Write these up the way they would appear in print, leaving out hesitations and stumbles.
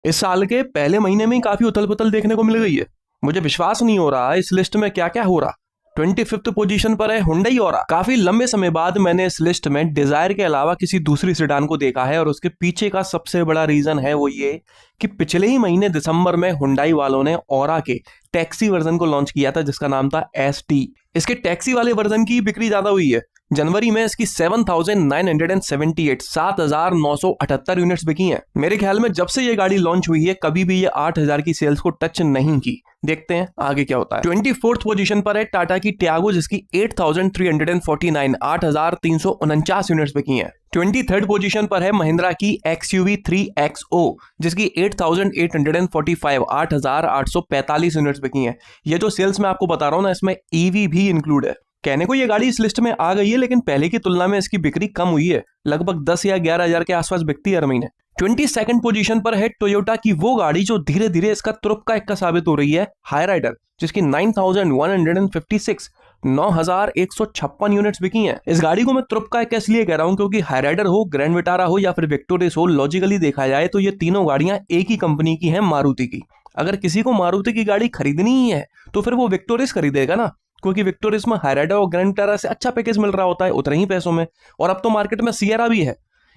इस साल के पहले महीने में ही काफी उथल पुथल देखने को मिल गई है। मुझे विश्वास नहीं हो रहा इस लिस्ट में क्या क्या हो रहा। 25th पोजीशन पर है हुंडई ऑरा। काफी लंबे समय बाद मैंने इस लिस्ट में डिजायर के अलावा किसी दूसरी सेडान को देखा है और उसके पीछे का सबसे बड़ा रीजन है वो ये कि पिछले ही महीने दिसंबर में हुंडई वालों ने ऑरा के टैक्सी वर्जन को लॉन्च किया था जिसका नाम था ST। इसके टैक्सी वाले वर्जन की बिक्री ज्यादा हुई है। जनवरी में इसकी 7,978 यूनिट्स बिकी हैं। मेरे ख्याल में जब से ये गाड़ी लॉन्च हुई है कभी भी ये 8,000 की सेल्स को टच नहीं की। देखते हैं आगे क्या होता है। 24th पोजीशन पर है टाटा की टियागो जिसकी 8,349 यूनिट्स बिकी हैं। 23rd पोजीशन पर है महिंद्रा की XUV 3XO जिसकी 8,845 यूनिट्स बिकी हैं। ये जो सेल्स मैं आपको बता रहा हूं ना इसमें EV भी इंक्लूड है। कहने को ये गाड़ी इस लिस्ट में आ गई है लेकिन पहले की तुलना में इसकी बिक्री कम हुई है। लगभग 10 या 11,000 के आसपास बिकती है हर महीने। 22nd पोजीशन पर है टोयोटा की वो गाड़ी जो धीरे धीरे इसका तुरुप का इक्का साबित हो रही है, हाईराइडर, जिसकी 9,156 यूनिट्स बिकी हैं। इस गाड़ी को मैं तुरुप का इक्का इसलिए कह रहा हूं क्योंकि हाईराइडर हो, ग्रैंड विटारा हो या फिर विक्टोरियस हो, लॉजिकली देखा जाए तो ये तीनों गाड़ियां एक ही कंपनी की हैं, मारुति की। अगर किसी को मारुति की गाड़ी खरीदनी ही है तो फिर वो विक्टोरियस खरीदेगा ना, क्योंकि विक्टोरियस में हाईराइडर और ग्रैंड विटारा से अच्छा पैकेज मिल रहा होता है उतने ही पैसों में। और अब तो मार्केट में सियरा भी है।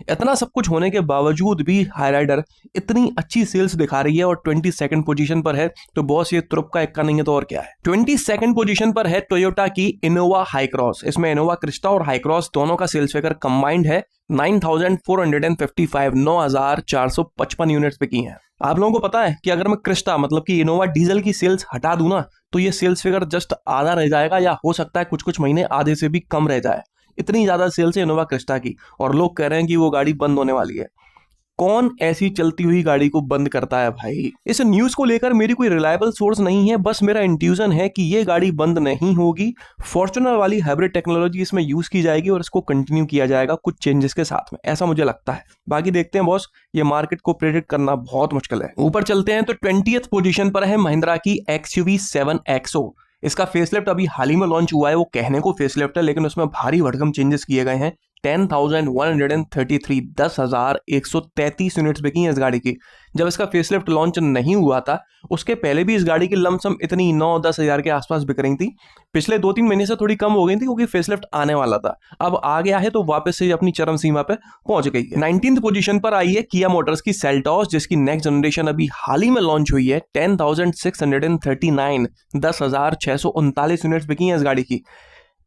इतना सब कुछ होने के बावजूद भी हाईराइडर इतनी अच्छी सेल्स दिखा रही है और 22nd पोजीशन पर है, तो बॉस ये तुरुप का इक्का नहीं है तो और क्या है। 22nd पोजीशन पर है टोयोटा की इनोवा हाई क्रॉस। इसमें इनोवा क्रिस्टा और हाई क्रॉस दोनों का सेल्स फिगर कंबाइंड है 9,455 यूनिट्स पे की हैं। आप लोगों को पता है कि अगर मैं क्रिस्टा मतलब कि इनोवा डीजल की सेल्स हटा दूं ना तो ये सेल्स फिगर जस्ट आधा रह जाएगा या हो सकता है कुछ कुछ महीने आधे से भी कम रह जाए। इतनी ज्यादा सेल्स है इनोवा क्रिस्टा की और लोग कह रहे हैं कि वो गाड़ी बंद होने वाली है। कौन ऐसी चलती हुई गाड़ी को बंद करता है भाई। इस न्यूज को लेकर मेरी कोई रिलायबल सोर्स नहीं है, बस मेरा इंट्यूजन है कि ये गाड़ी बंद नहीं होगी। फॉर्च्यूनर वाली हाइब्रिड टेक्नोलॉजी इसमें यूज की जाएगी और इसको कंटिन्यू किया जाएगा कुछ चेंजेस के साथ में, ऐसा मुझे लगता है। बाकी देखते हैं बॉस, ये मार्केट को प्रेडिक्ट करना बहुत मुश्किल है। ऊपर चलते हैं तो 20th पोजीशन पर है महिंद्रा की XUV 7XO। इसका फेसलिफ्ट अभी हाल ही में लॉन्च हुआ है। वो कहने को फेसलिफ्ट है लेकिन उसमें भारी भड़कम चेंजेस किए गए हैं। 10,133 यूनिट्स बिकी हैं इस गाड़ी की। जब इसका फेसलिफ्ट लॉन्च नहीं हुआ था उसके पहले भी इस गाड़ी की लमसम इतनी 9-10 हजार के आसपास बिक रही थी। पिछले 2-3 महीने से थोड़ी कम हो गई थी क्योंकि फेसलिफ्ट आने वाला था। अब आ गया है तो वापस से अपनी चरम सीमा पे पहुंच गई है। 19th पोजीशन पर आई है किया मोटर्स की सेल्टॉस जिसकी नेक्स्ट जनरेशन अभी हाल ही में लॉन्च हुई है। 10,639 यूनिट्स बिकी हैं इस गाड़ी की।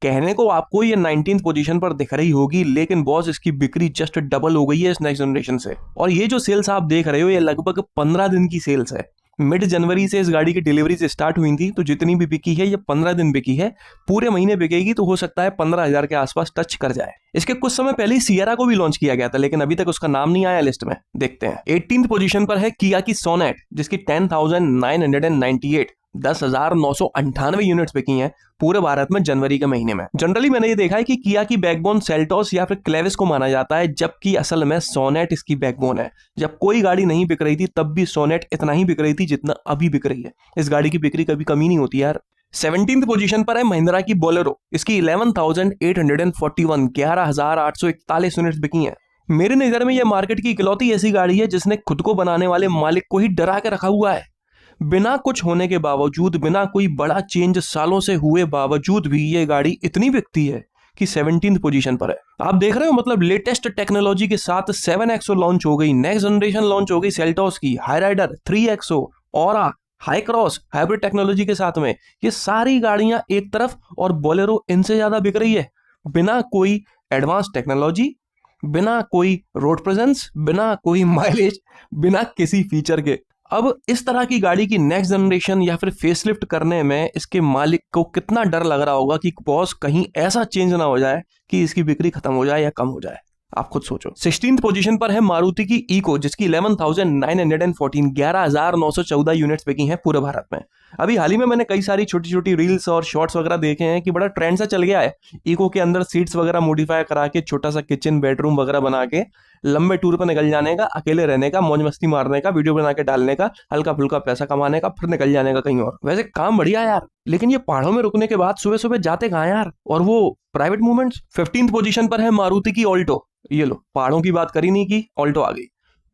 कहने को आपको ये 19th पोजीशन पर दिख रही होगी लेकिन बॉस इसकी बिक्री जस्ट डबल हो गई है इस नेक्स्ट जनरेशन से। और ये जो सेल्स आप देख रहे हो ये लगभग 15 दिन की सेल्स है। मिड जनवरी से इस गाड़ी की डिलीवरी से स्टार्ट हुई थी तो जितनी भी बिकी है ये 15 दिन बिकी है। पूरे महीने बिकेगी तो हो सकता है 15,000 के आसपास टच कर जाए। इसके कुछ समय पहले ही सियरा को भी लॉन्च किया गया था लेकिन अभी तक उसका नाम नहीं आया लिस्ट में। देखते हैं। 18th पोजीशन पर है किया की सोनेट जिसकी 10,998 यूनिट्स बिकी हैं पूरे भारत में जनवरी के महीने में। जनरली मैंने ये देखा है कि किया की बैकबोन सेल्टॉस या फिर क्लेविस को माना जाता है जबकि असल में सोनेट इसकी बैकबोन है। जब कोई गाड़ी नहीं बिक रही थी तब भी सोनेट इतना ही बिक रही थी जितना अभी बिक रही है। इस गाड़ी की बिक्री कभी कमी नहीं होती यार। 17th पोजीशन पर है महिंद्रा की बोलेरो। इसकी 11,841 यूनिट्स बिकी हैं। मेरी नजर में यह मार्केट की इकलौती ऐसी गाड़ी है जिसने खुद को बनाने वाले मालिक को ही डरा के रखा हुआ है। बिना कुछ होने के बावजूद, बिना कोई बड़ा चेंज सालों से हुए बावजूद भी ये गाड़ी इतनी बिकती है कि 17th पोजीशन पर है। आप देख रहे हो मतलब लेटेस्ट टेक्नोलॉजी के साथ 7XO लॉन्च हो गई, नेक्स्ट जनरेशन लॉन्च हो गई सेल्टॉस की, Hyryder 3XO, aura, high cross hybrid technology के साथ में। ये सारी गाड़ियां एक तरफ और बोलेरो इनसे ज्यादा बिक रही है। बिना कोई एडवांस टेक्नोलॉजी, बिना कोई रोड प्रेजेंस, बिना कोई माइलेज, बिना किसी फीचर के। अब इस तरह की गाड़ी की नेक्स्ट जनरेशन या फिर फेसलिफ्ट करने में इसके मालिक को कितना डर लग रहा होगा कि बॉस कहीं ऐसा चेंज ना हो जाए कि इसकी बिक्री खत्म हो जाए या कम हो जाए। आप खुद सोचो। 16th पोजीशन पर है मारुति की इको जिसकी 11,914 यूनिट्स बिकी हैं पूरे भारत में। अभी हाल ही में मैंने कई सारी छोटी छोटी रील्स और शॉर्ट्स वगैरह देखे हैं कि बड़ा ट्रेंड सा चल गया है इको के अंदर सीट्स वगैरह मॉडिफाई करा के छोटा सा किचन बेडरूम वगैरह बना के लंबे टूर पर निकल जाने का, अकेले रहने का, मौज मस्ती मारने का, वीडियो बना के डालने का, हल्का फुल्का पैसा कमाने का, फिर निकल जाने का कहीं और। वैसे काम बढ़िया यार, लेकिन ये पहाड़ों में रुकने के बाद सुबह सुबह जाते कहाँ यार, और वो प्राइवेट मूवमेंट्स। 15th पोजीशन पर है मारुति की ऑल्टो। ये लो, पहाड़ों की बात करी नहीं की, ऑल्टो आ गई।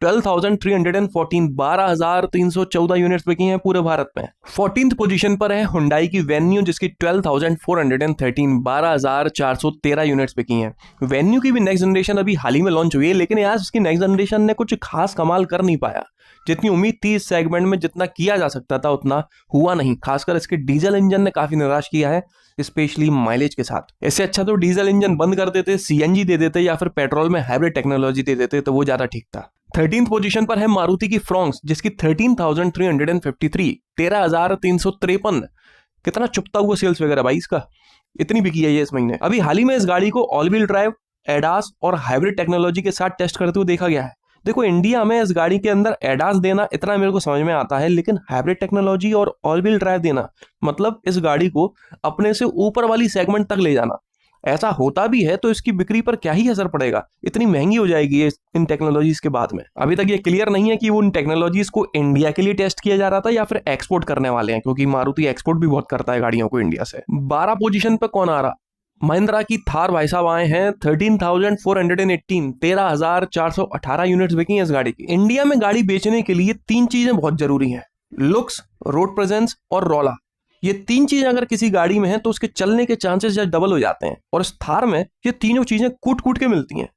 12,314 12,314 यूनिट्स बिकी हैं पूरे भारत में। 14th पोजीशन पर है हुंडई की वेन्यू जिसकी 12,413 12,413 यूनिट्स बिकी हैं। वेन्यू की भी नेक्स्ट जनरेशन अभी हाल ही में लॉन्च हुई है, लेकिन यार इसकी नेक्स्ट जनरेशन ने कुछ खास कमाल कर नहीं पाया। जितनी उम्मीद थी इस सेगमेंट में, जितना किया जा सकता था उतना हुआ नहीं। खासकर इसके डीजल इंजन ने काफी निराश किया है, स्पेशली माइलेज के साथ। इससे अच्छा तो डीजल इंजन बंद कर देते, सीएनजी दे देते या फिर पेट्रोल में हाइब्रिड टेक्नोलॉजी दे देते तो वो ज्यादा ठीक था। 13th पोजीशन पर है मारुति की फ्रॉन्क्स जिसकी 13,353 13,353। कितना चुपता हुआ सेल्स वगैरह भाई इसका, इतनी बिकी है ये इस महीने। अभी हाल ही में इस गाड़ी को ऑल व्हील ड्राइव, एडास और हाइब्रिड टेक्नोलॉजी के साथ टेस्ट करते हुए देखा गया है। देखो इंडिया में इस गाड़ी के अंदर एडास देना इतना मेरे को समझ में आता है, लेकिन हाइब्रिड टेक्नोलॉजी और ऑल व्हील ड्राइव देना मतलब इस गाड़ी को अपने से ऊपर वाली सेगमेंट तक ले जाना। ऐसा होता भी है तो इसकी बिक्री पर क्या ही असर पड़ेगा, इतनी महंगी हो जाएगी ये इन टेक्नोलॉजीज के बाद में। अभी तक ये क्लियर नहीं है कि वो इन टेक्नोलॉजीज को इंडिया के लिए टेस्ट किया जा रहा था या फिर एक्सपोर्ट करने वाले हैं, क्योंकि मारुति एक्सपोर्ट भी बहुत करता है गाड़ियों को इंडिया से। 12 पोजीशन पर कौन आ रहा? महिंद्रा की थार भाई साहब आए हैं 13,418 13,418 यूनिट्स बिकी हैं इस गाड़ी की। इंडिया में गाड़ी बेचने के लिए 3 चीजें बहुत जरूरी हैं, लुक्स, रोड प्रेजेंस और रौला। ये 3 चीजें अगर किसी गाड़ी में है तो उसके चलने के चांसेस डबल हो जाते हैं, और इस थार में ये तीनों चीजें कूट कूट के मिलती हैं।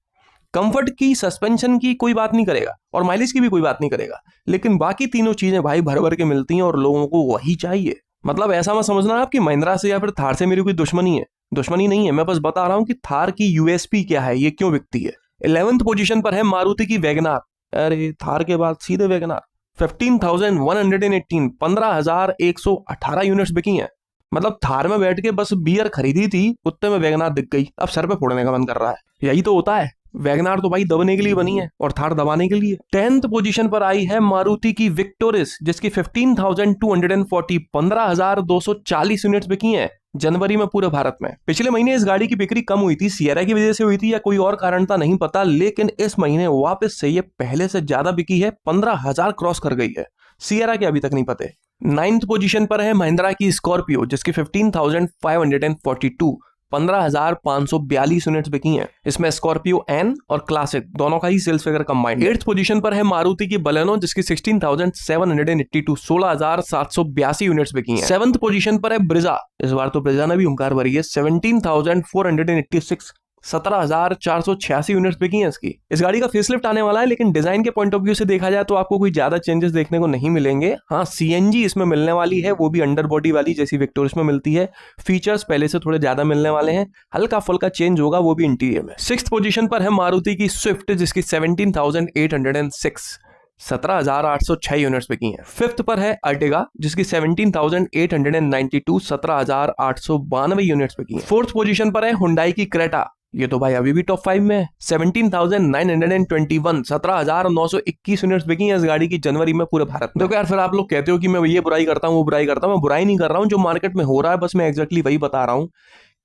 कंफर्ट की, सस्पेंशन की कोई बात नहीं करेगा और माइलेज की भी कोई बात नहीं करेगा, लेकिन बाकी तीनों चीजें भाई भर भर के मिलती हैं और लोगों को वही चाहिए। मतलब ऐसा मत समझना आप कि महिंद्रा से या फिर थार से मेरी कोई दुश्मनी है, दुश्मनी नहीं है। मैं बस बता रहा हूं कि थार की यूएसपी क्या है, ये क्यों बिकती है। 11th पोजीशन पर है मारुति की वैगनार। अरे थार के बाद सीधे वैगनार 15,118 15,118 यूनिट्स बिकी हैं। मतलब थार में बैठ के बस बियर खरीदी थी, उतने में वैगनार दिख गई, अब सर पे फोड़ने का मन कर रहा है। यही तो होता है, वैगनार तो भाई दबने के लिए बनी है और थार दबाने के लिए। 10th पोजीशन पर आई है मारुति की विक्टोरिस जिसकी 15,240 15,240 यूनिट्स बिकी हैं जनवरी में पूरे भारत में। पिछले महीने इस गाड़ी की बिक्री कम हुई थी, सिएरा की वजह से हुई थी या कोई और कारण था नहीं पता, लेकिन इस महीने वापस से ये पहले से ज्यादा बिकी है, 15,000 क्रॉस कर गई है। सिएरा के अभी तक नहीं पते। 9th पोजीशन पर है महिंद्रा की स्कॉर्पियो जिसकी 15,542 15,542 यूनिट्स बिकी हैं। इसमें स्कॉर्पियो एन और क्लासिक दोनों का ही sales figure combined. 8th position पर है मारुति की बलेनो जिसकी 16,782 16,782 यूनिट्स बिकी हैं। 7th पोजीशन पर है ब्रिजा, इस बार तो ब्रिजा ने भी हुंकार भरी है, 17,486 17,486 यूनिट्स बिकी हैं इसकी। इस गाड़ी का फेसलिफ्ट आने वाला है, लेकिन डिजाइन के पॉइंट ऑफ व्यू से देखा जाए तो आपको कोई ज्यादा चेंजेस देखने को नहीं मिलेंगे। हाँ, सीएनजी इसमें मिलने वाली है, वो भी अंडर बॉडी वाली जैसी विक्टोरिस में मिलती है। फीचर्स पहले से थोड़े ज्यादा मिलने वाले हैं, हल्का फुल्का चेंज होगा, वो भी इंटीरियर में। 6th पोजीशन पर है मारुति की स्विफ्ट जिसकी 17,806 17,806 यूनिट्स बिकी हैं। 5th पर है अर्टिगा जिसकी 17,892 17,892 यूनिट्स बिकी हैं। 4th पोजीशन पर है हुंडई की क्रेटा, ये तो भाई अभी भी टॉप 5 में है, 17,921 17,921 यूनिट्स बिकी हैं इस गाड़ी की जनवरी में पूरे भारत में। देखो यार, फिर आप लोग कहते हो कि मैं ये बुराई करता हूँ वो बुराई करता हूँ, मैं बुराई नहीं कर रहा हूँ, जो मार्केट में हो रहा है बस मैं एग्जैक्टली वही बता रहा हूँ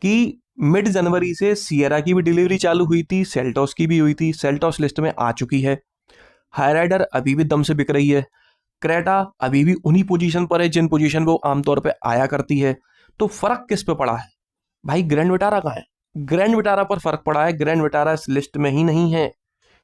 कि मिड जनवरी से सिएरा की भी डिलीवरी चालू हुई थी, सेल्टोस की भी हुई थी, सेल्टोस लिस्ट में आ चुकी है। हाईराइडर अभी भी दम से बिक रही है, क्रेटा अभी भी उन्हीं पोजीशन पर है जिन पोजीशन पे वो आमतौर पे आया करती है। तो फर्क किस पे पड़ा है भाई? ग्रैंड विटारा कहाँ है? ग्रैंड विटारा पर फर्क पड़ा है। ग्रैंड विटारा इस लिस्ट में ही नहीं है,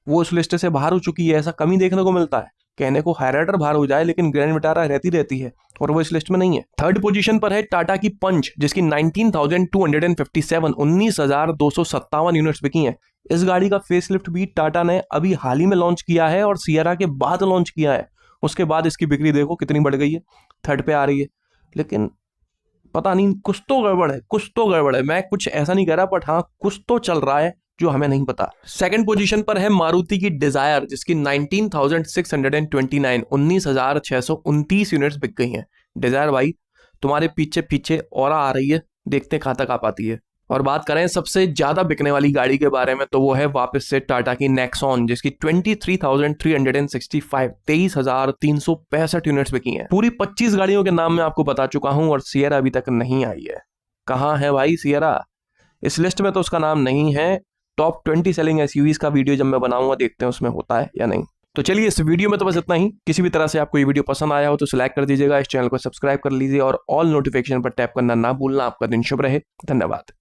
वो इस लिस्ट से बाहर हो चुकी है। ऐसा कमी देखने को मिलता है, कहने को हाईराइडर बाहर हो जाए लेकिन ग्रैंड विटारा रहती है और वो इस लिस्ट में नहीं है। 3rd पोजीशन पर है टाटा की पंच जिसकी 19,257 19,257 यूनिट्स बिकी हैं। इस गाड़ी का फेसलिफ्ट भी टाटा ने अभी हाल ही में लॉन्च किया है और सिएरा के बाद लॉन्च किया है। उसके बाद इसकी बिक्री देखो कितनी बढ़ गई है, 3rd पे आ रही है। लेकिन पता नहीं, कुछ तो गड़बड़ है, कुछ तो गड़बड़ है। मैं कुछ ऐसा नहीं कह रहा, बट हाँ कुछ तो चल रहा है जो हमें नहीं पता। 2nd पोजीशन पर है मारुति की डिजायर जिसकी 19,629 19,629 यूनिट्स बिक गई हैं। डिजायर भाई तुम्हारे पीछे पीछे और आ रही है, देखते कहां तक आ पाती है। और बात करें सबसे ज्यादा बिकने वाली गाड़ी के बारे में तो वो है वापस से टाटा की नेक्सॉन जिसकी 23,365 23,365 यूनिट्स बिकी हैं। पूरी 25 गाड़ियों के नाम मैं आपको बता चुका हूं और सिएरा अभी तक नहीं आई है। कहां है भाई सिएरा? इस लिस्ट में तो उसका नाम नहीं है। टॉप 20 सेलिंग एसयूवीज का वीडियो जब मैं बनाऊंगा देखते हैं उसमें होता है या नहीं। तो चलिए इस वीडियो में तो बस इतना ही। किसी भी तरह से आपको ये वीडियो पसंद आया हो तो लाइक कर दीजिएगा, इस चैनल को सब्सक्राइब कर लीजिए और ऑल नोटिफिकेशन पर टैप करना ना भूलना। आपका दिन शुभ रहे, धन्यवाद।